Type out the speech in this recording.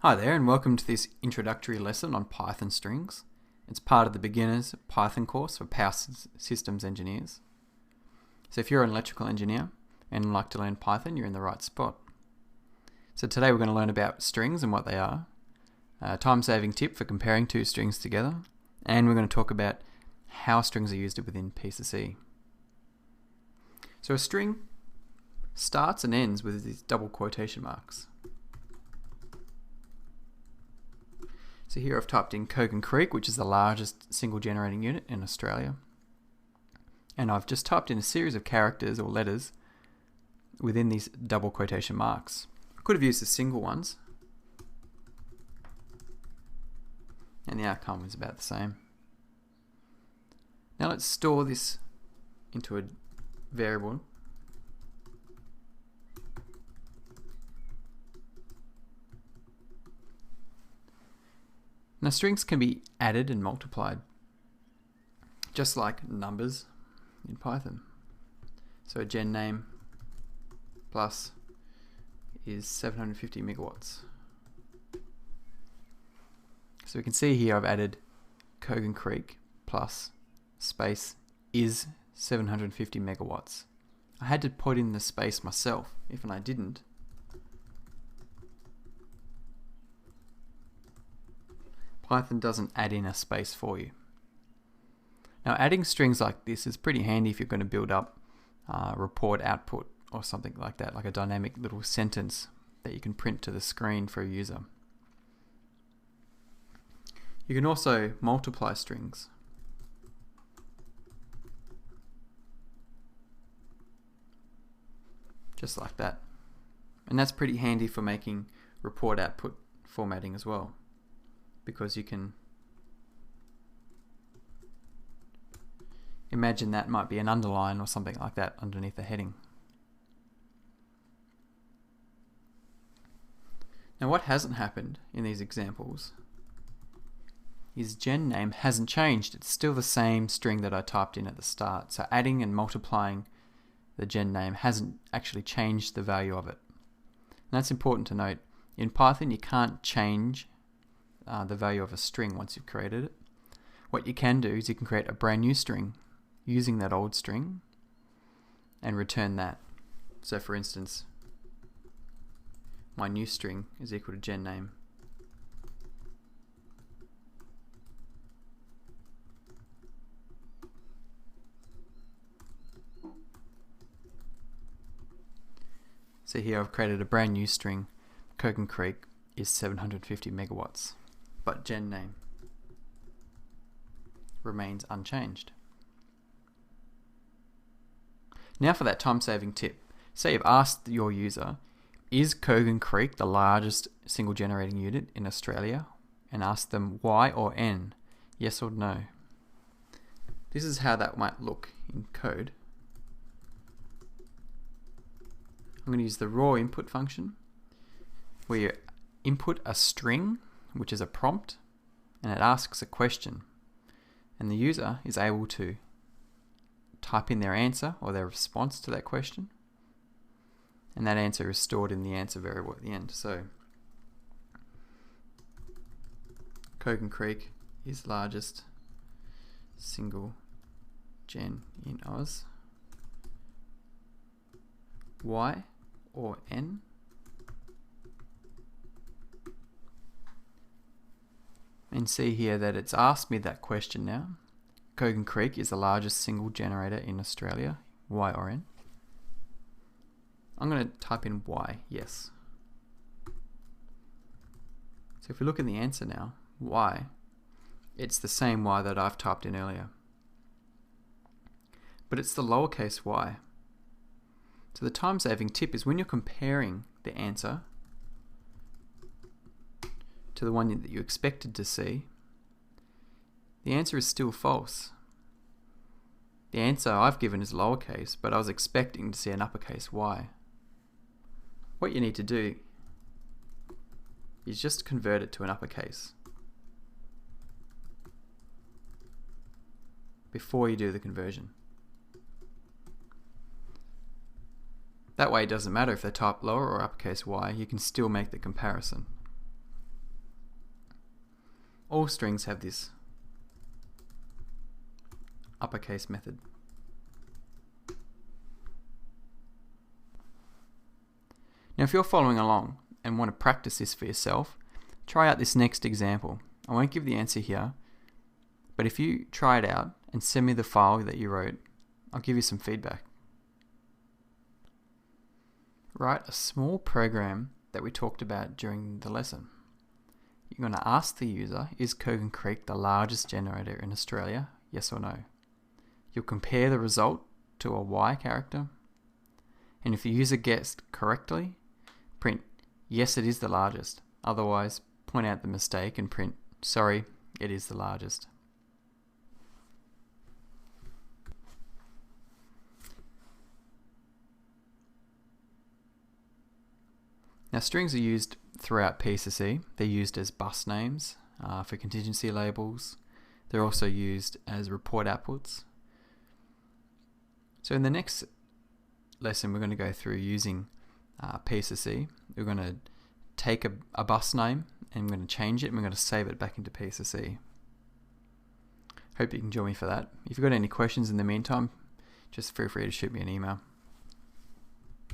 Hi there and welcome to this introductory lesson on Python strings. It's part of the Beginners Python course for Power Systems Engineers. So if you're an electrical engineer and like to learn Python, you're in the right spot. So today we're going to learn about strings and what they are, a time-saving tip for comparing two strings together, and we're going to talk about how strings are used within P2C. So a string starts and ends with these double quotation marks. So here I've typed in Kogan Creek, which is the largest single generating unit in Australia. And I've just typed in a series of characters or letters within these double quotation marks. I could have used the single ones, and the outcome was about the same. Now let's store this into a variable. Now strings can be added and multiplied, just like numbers in Python. So a gen name plus is 750 megawatts. So we can see here I've added Kogan Creek plus space is 750 megawatts. I had to put in the space myself. If I didn't, Python doesn't add in a space for you. Now adding strings like this is pretty handy if you're going to build up report output or something like that, like a dynamic little sentence that you can print to the screen for a user. You can also multiply strings. Just like that. And that's pretty handy for making report output formatting as well, because you can imagine that might be an underline or something like that underneath the heading. Now what hasn't happened in these examples is gen name hasn't changed. It's still the same string that I typed in at the start. So adding and multiplying the gen name hasn't actually changed the value of it. And that's important to note. In Python you can't change the value of a string once you've created it. What you can do is you can create a brand new string using that old string and return that. So for instance, my new string is equal to gen name. So here I've created a brand new string. Kogan Creek is 750 megawatts, but gen name remains unchanged. Now for that time-saving tip. Say you've asked your user, is Kogan Creek the largest single generating unit in Australia? And ask them Y or N, yes or no. This is how that might look in code. I'm going to use the raw input function, where you input a string, which is a prompt, and it asks a question. And the user is able to type in their answer or their response to that question, and that answer is stored in the answer variable at the end. So Kogan Creek is largest single gen in Oz. Y or N. And see here that it's asked me that question now. Kogan Creek is the largest single generator in Australia, Y or N. I'm going to type in Y, yes. So if we look in the answer now, Y, it's the same Y that I've typed in earlier. But it's the lowercase y. So the time-saving tip is when you're comparing the answer to the one that you expected to see, the answer is still false. The answer I've given is lowercase, but I was expecting to see an uppercase y. What you need to do is just convert it to an uppercase before you do the conversion. That way it doesn't matter if they type lower or uppercase y, you can still make the comparison. all strings have this uppercase method. Now if you're following along and want to practice this for yourself, try out this next example. I won't give the answer here, but if you try it out and send me the file that you wrote, I'll give you some feedback. Write a small program that we talked about during the lesson. You're going to ask the user, is Kogan Creek the largest generator in Australia? Yes or no? You'll compare the result to a Y character, and if the user guessed correctly, print, yes, it is the largest. Otherwise, point out the mistake and print, sorry, it is the largest. Now strings are used throughout P/C. They're used as bus names for contingency labels. They're also used as report outputs. So in the next lesson we're going to go through using P/C. We're going to take a bus name and we're going to change it and we're going to save it back into P/C. Hope you can join me for that. If you've got any questions in the meantime, just feel free to shoot me an email.